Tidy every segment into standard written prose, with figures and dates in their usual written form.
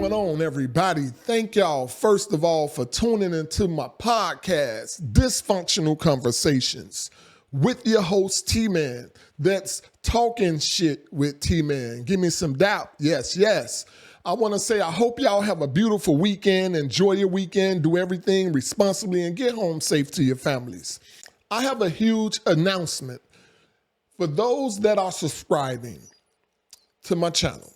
going on, everybody? Thank y'all, first of all, for tuning into my podcast, Dysfunctional Conversations, with your host, T-Man. That's talking shit with T-Man. Give me some doubt. Yes. I want to say I hope y'all have a beautiful weekend. Enjoy your weekend. Do everything responsibly and get home safe to your families. I have a huge announcement for those that are subscribing to my channel.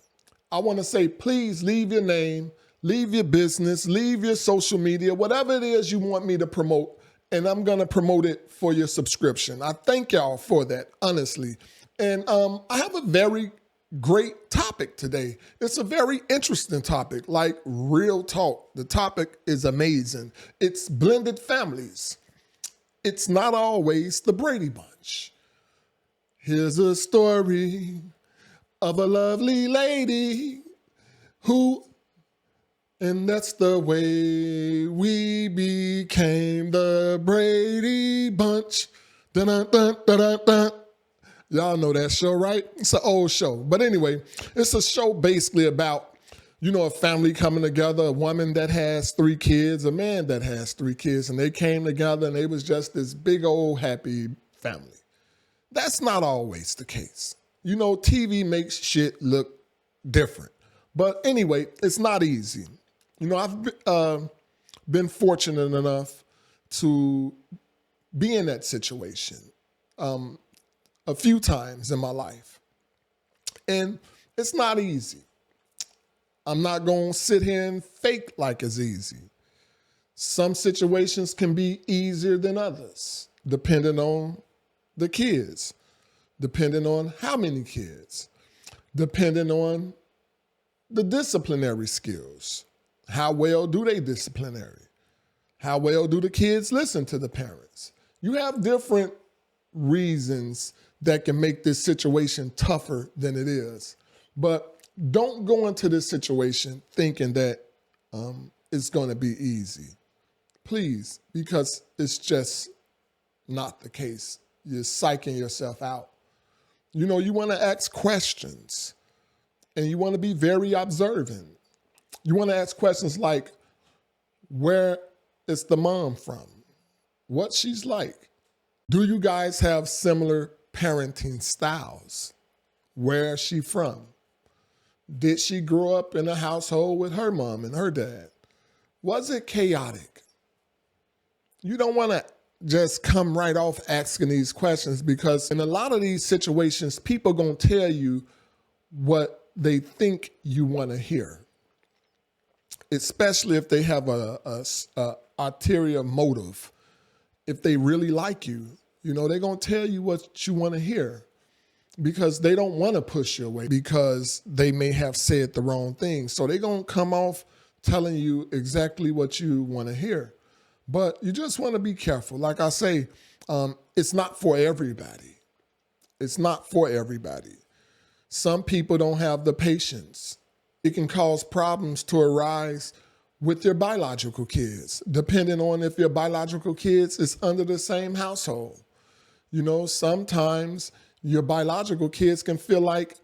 I want to say, please leave your name, leave your business, leave your social media, whatever it is you want me to promote, and I'm going to promote it for your subscription. I thank y'all for that, honestly. And I have a very great topic today. It's a very interesting topic, like real talk. The topic is amazing. It's blended families. It's not always the Brady Bunch. Here's a story of a lovely lady and that's the way we became the Brady Bunch. Dun, dun, dun, dun, dun, dun. Y'all know that show, right? It's an old show. But anyway, it's a show basically about, a family coming together, a woman that has 3 kids, a man that has 3 kids, and they came together and they was just this big old happy family. That's not always the case. TV makes shit look different. But anyway, it's not easy. I've been fortunate enough to be in that situation a few times in my life. And it's not easy. I'm not going to sit here and fake like it's easy. Some situations can be easier than others, depending on the kids, depending on how many kids, depending on the disciplinary skills. How well do they disciplinary? How well do the kids listen to the parents? You have different reasons that can make this situation tougher than it is. But don't go into this situation thinking that it's going to be easy. Please, because it's just not the case. You're psyching yourself out. You want to ask questions and you want to be very observant. You want to ask questions like, where is the mom from? What she's like? Do you guys have similar parenting styles? Where is she from? Did she grow up in a household with her mom and her dad? Was it chaotic? You don't want to just come right off asking these questions, because in a lot of these situations, people going to tell you what they think you want to hear, especially if they have a ulterior motive. If they really like you, they're going to tell you what you want to hear, because they don't want to push you away, because they may have said the wrong thing. So they're going to come off telling you exactly what you want to hear. But you just want to be careful. Like I say, it's not for everybody. It's not for everybody. Some people don't have the patience. It can cause problems to arise with your biological kids, depending on if your biological kids is under the same household. Sometimes your biological kids can feel like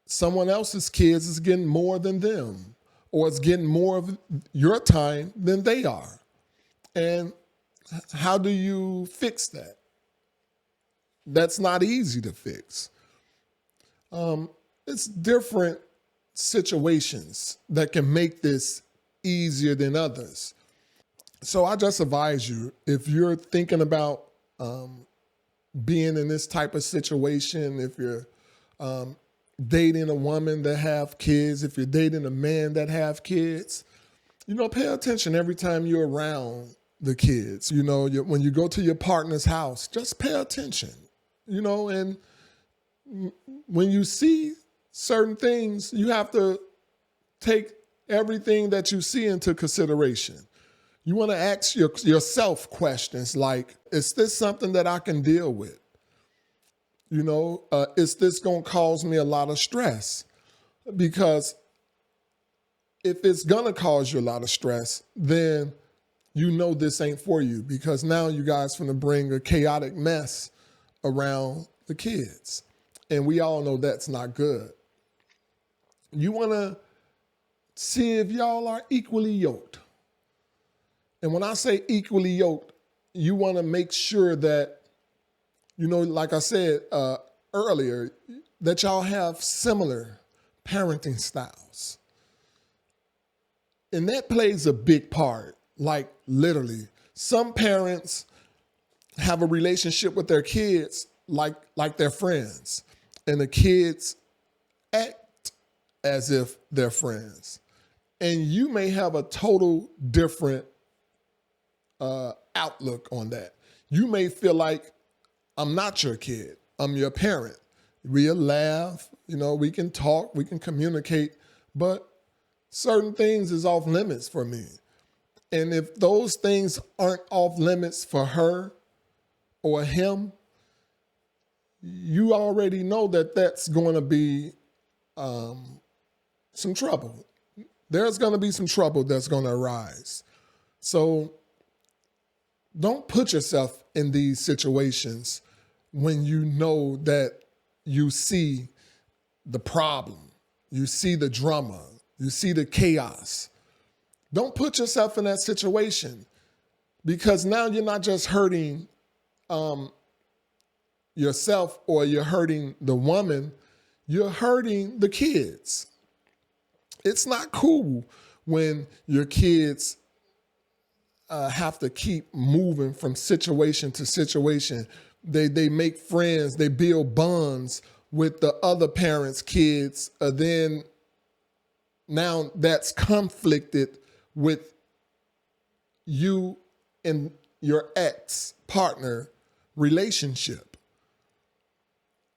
someone else's kids is getting more than them, or it's getting more of your time than they are. And how do you fix that? That's not easy to fix. It's different situations that can make this easier than others. So I just advise you, if you're thinking about being in this type of situation, if you're dating a woman that have kids, if you're dating a man that have kids, pay attention every time you're around the kids. When you go to your partner's house, just pay attention, and when you see certain things, you have to take everything that you see into consideration. You want to ask yourself questions like, is this something that I can deal with? Is this going to cause me a lot of stress? Because if it's going to cause you a lot of stress, then this ain't for you, because now you guys going to bring a chaotic mess around the kids. And we all know that's not good. You want to See if y'all are equally yoked. And when I say equally yoked, you want to make sure that, like I said earlier, that y'all have similar parenting styles. And that plays a big part, like literally. Some parents have a relationship with their kids like their friends, and the kids act as if they're friends. And you may have a total different outlook on that. You may feel like, I'm not your kid, I'm your parent. We'll laugh, we can talk, we can communicate, but certain things is off limits for me. And if those things aren't off limits for her or him, you already know that that's going to be some trouble. There's going to be some trouble that's going to arise. So don't put yourself in these situations when you know that you see the problem, you see the drama, you see the chaos. Don't put yourself in that situation, because now you're not just hurting yourself or you're hurting the woman, you're hurting the kids. It's not cool when your kids have to keep moving from situation to situation. They make friends, they build bonds with the other parents' kids. Then now that's conflicted with you and your ex-partner relationship.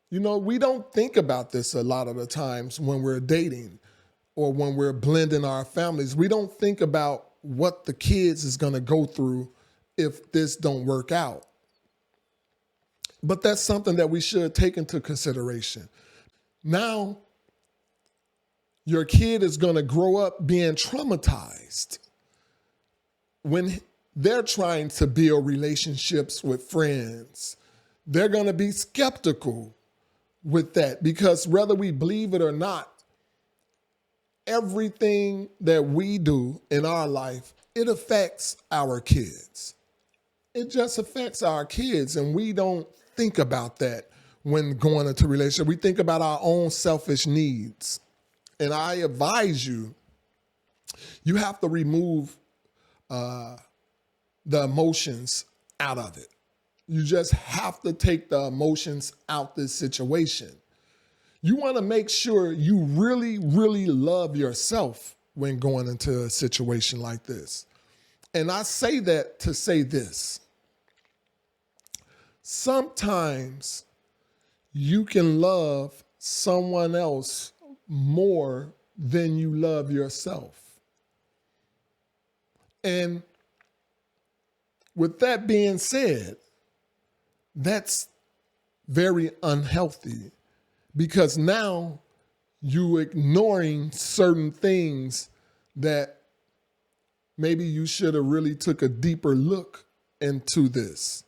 We don't think about this a lot of the times when we're dating or when we're blending our families. We don't think about what the kids is going to go through if this don't work out. But that's something that we should take into consideration. Now, your kid is going to grow up being traumatized when they're trying to build relationships with friends. They're going to be skeptical with that, because whether we believe it or not, everything that we do in our life, it affects our kids. It just affects our kids, and we don't think about that when going into a relationship. We think about our own selfish needs. And I advise you have to remove the emotions out of it. You just have to take the emotions out this situation. You want to make sure you really, really love yourself when going into a situation like this. And I say that to say this. Sometimes you can love someone else more than you love yourself. And with that being said, that's very unhealthy, because now you're ignoring certain things that maybe you should have really took a deeper look into this.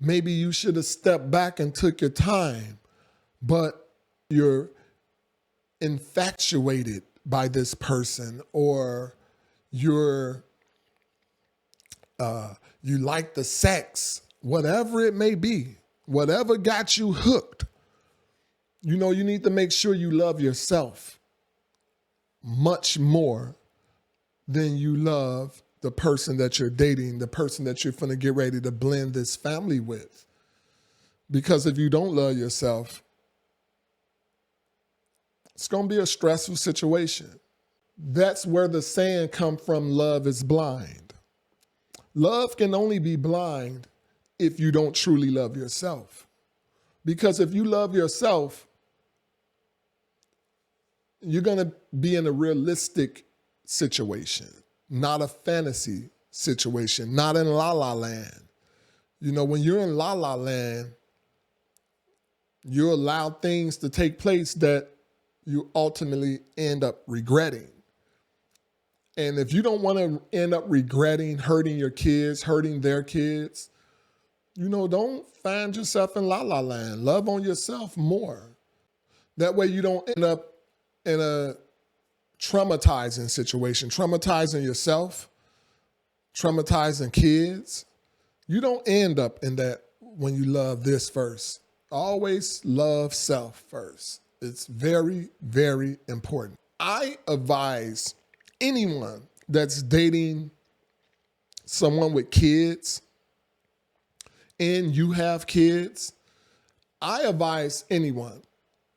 Maybe you should have stepped back and took your time, but you're infatuated by this person, or you like the sex, whatever it may be, whatever got you hooked. You need to make sure you love yourself much more than you love the person that you're dating, the person that you're finna get ready to blend this family with. Because if you don't love yourself, it's gonna be a stressful situation. That's where the saying come from, love is blind. Love can only be blind if you don't truly love yourself. Because if you love yourself, you're going to be in a realistic situation, not a fantasy situation, not in la la land. When you're in la la land, you allow things to take place that you ultimately end up regretting. And if you don't want to end up regretting hurting your kids, hurting their kids, don't find yourself in la la land. Love on yourself more. That way you don't end up in a traumatizing situation, traumatizing yourself, traumatizing kids. You don't end up in that when you love this first. Always love self first. It's very, very important. I advise anyone that's dating someone with kids and you have kids, I advise anyone,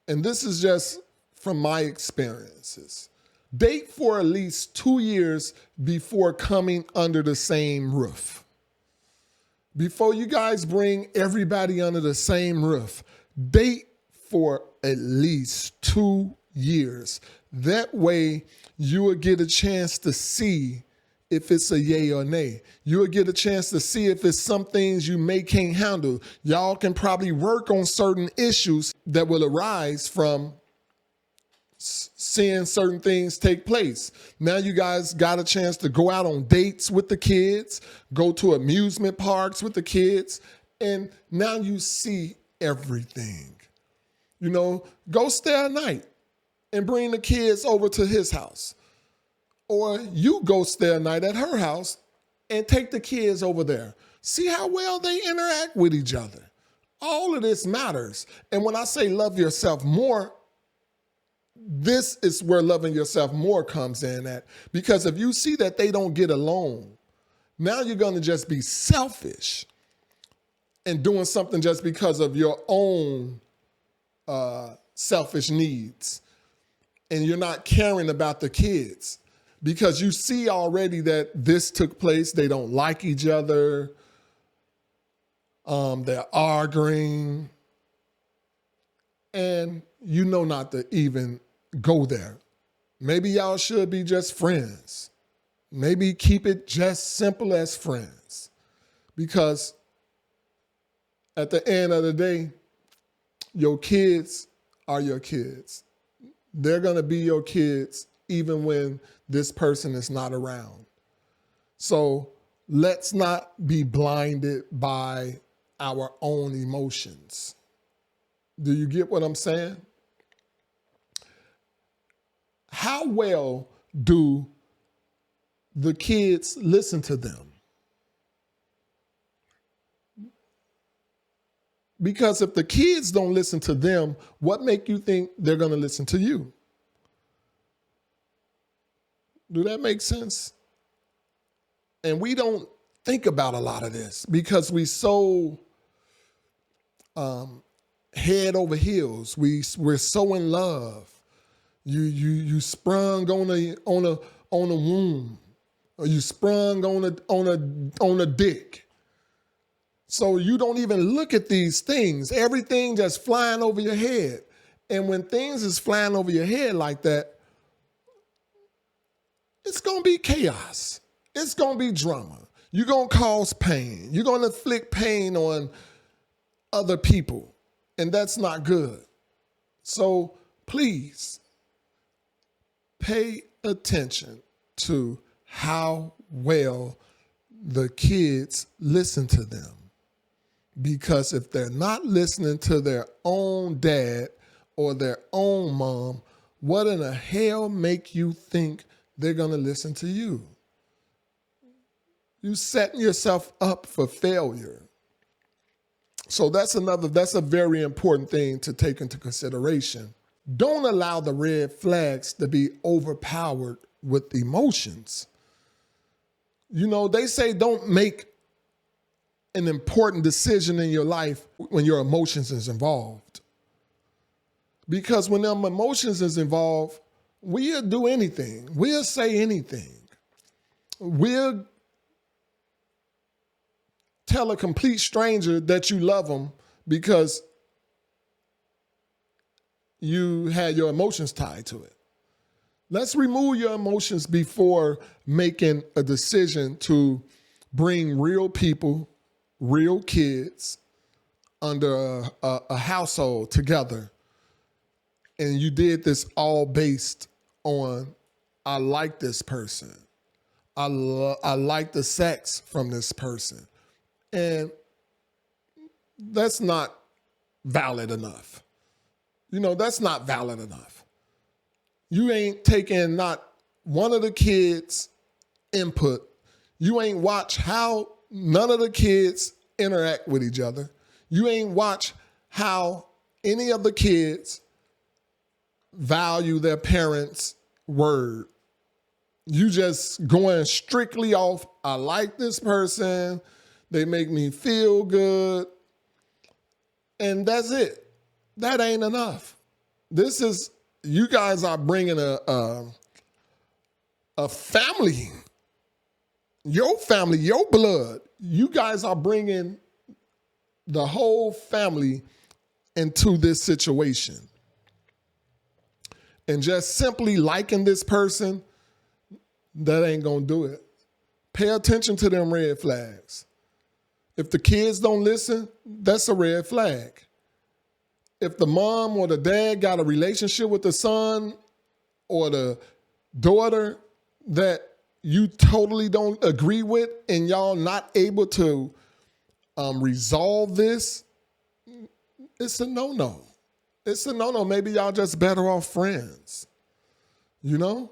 and this is just from my experiences, date for at least 2 years before coming under the same roof. Before you guys bring everybody under the same roof, date for at least 2 years. That way you will get a chance to see if it's a yay or nay. You'll get a chance to see if it's some things you may can't handle. Y'all can probably work on certain issues that will arise from seeing certain things take place. Now you guys got a chance to go out on dates with the kids, go to amusement parks with the kids, and now you see everything. You know, go stay a night and bring the kids over to his house. Or you go stay a night at her house and take the kids over there. See how well they interact with each other. All of this matters. And when I say love yourself more, this is where loving yourself more comes in at. Because if you see that they don't get along, now you're going to just be selfish and doing something just because of your own selfish needs. And you're not caring about the kids. Because you see already that this took place. They don't like each other. They're arguing. And you know not to even go there. Maybe y'all should be just friends. Maybe keep it just simple as friends. Because at the end of the day, your kids are your kids. They're going to be your kids even when this person is not around. So let's not be blinded by our own emotions. Do you get what I'm saying? How well do the kids listen to them? Because if the kids don't listen to them, what make you think they're going to listen to you? Do that make sense? And we don't think about a lot of this because we so head over heels. We're so in love. You sprung on a womb, or you sprung on a dick. So you don't even look at these things. Everything just flying over your head. And when things is flying over your head like that, it's going to be chaos. It's going to be drama. You're going to cause pain. You're going to inflict pain on other people. And that's not good. So please pay attention to how well the kids listen to them. Because if they're not listening to their own dad or their own mom, what in the hell make you think they're going to listen to you? You setting yourself up for failure. So that's a very important thing to take into consideration. Don't allow the red flags to be overpowered with emotions. You know, they say don't make an important decision in your life when your emotions is involved. Because when them emotions is involved, we'll do anything. We'll say anything. We'll tell a complete stranger that you love them because you had your emotions tied to it. Let's remove your emotions before making a decision to bring real people, real kids under a household together. And you did this all based on, I like this person. I like the sex from this person. And that's not valid enough. You know, that's not valid enough. You ain't taking not one of the kids' input. You ain't watch how none of the kids interact with each other. You ain't watch how any of the kids value their parents' word. You just going strictly off, I like this person, they make me feel good, and that's it. That ain't enough. You guys are bringing a family, your blood. You guys are bringing the whole family into this situation. And just simply liking this person, that ain't gonna do it. Pay attention to them red flags. If the kids don't listen, that's a red flag. If the mom or the dad got a relationship with the son or the daughter that you totally don't agree with and y'all not able to resolve this, it's a no-no. It's a no-no. Maybe y'all just better off friends. You know?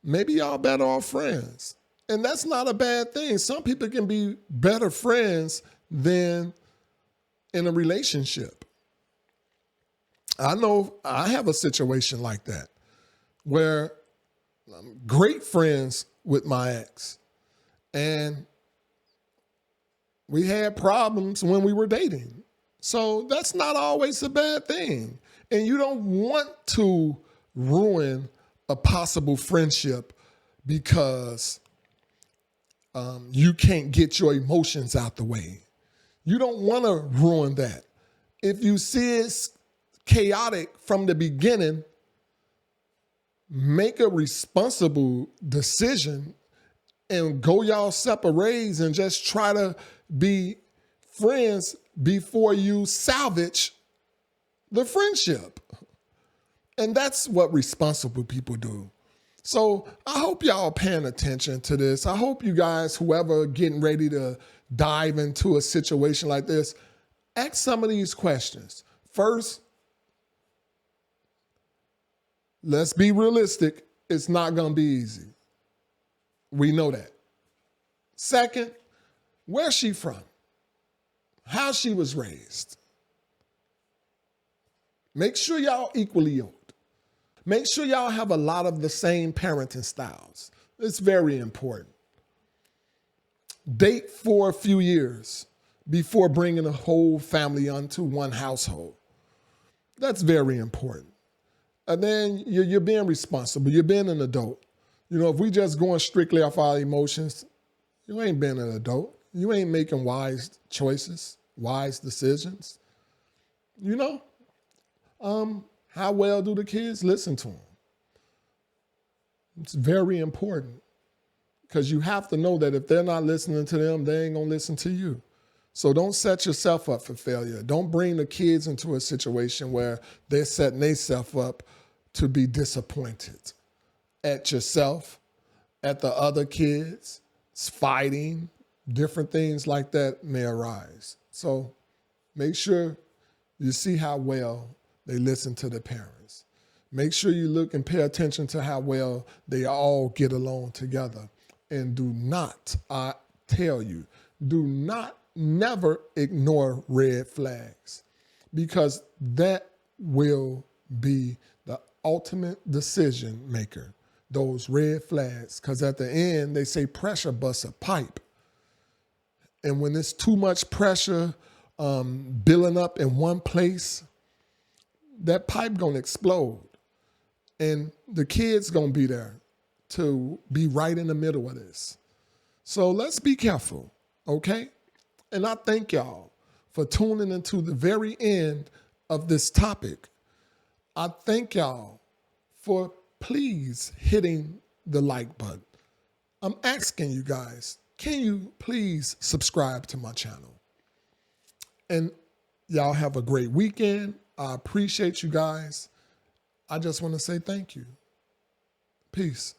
Maybe y'all better off friends. And that's not a bad thing. Some people can be better friends than in a relationship. I know I have a situation like that where I'm great friends with my ex. And we had problems when we were dating. So that's not always a bad thing. And you don't want to ruin a possible friendship because you can't get your emotions out the way. You don't want to ruin that. If you see it's chaotic from the beginning, make a responsible decision and go y'all separate ways and just try to be friends before you salvage the friendship. And that's what responsible people do. So I hope y'all paying attention to this. I hope you guys, whoever getting ready to dive into a situation like this, ask some of these questions. First, let's be realistic. It's not going to be easy. We know that. Second, where's she from? How she was raised. Make sure y'all equally yoked. Make sure y'all have a lot of the same parenting styles. It's very important. Date for a few years before bringing a whole family onto one household. That's very important. And then you're being responsible. You're being an adult. You know, if we just going strictly off our emotions, you ain't being an adult. You ain't making wise choices, wise decisions. You know, how well do the kids listen to them? It's very important because you have to know that if they're not listening to them, they ain't going to listen to you. So don't set yourself up for failure. Don't bring the kids into a situation where they're setting themselves up to be disappointed at yourself, at the other kids, fighting, different things like that may arise. So make sure you see how well they listen to the parents. Make sure you look and pay attention to how well they all get along together. And do not, I tell you, do not never ignore red flags because that will be the ultimate decision maker, those red flags. Because at the end, they say pressure busts a pipe. And when there's too much pressure building up in one place, that pipe gonna explode. And the kid's gonna be there to be right in the middle of this. So let's be careful, okay? And I thank y'all for tuning into the very end of this topic. I thank y'all for please hitting the like button. I'm asking you guys, can you please subscribe to my channel? And y'all have a great weekend. I appreciate you guys. I just want to say thank you. Peace.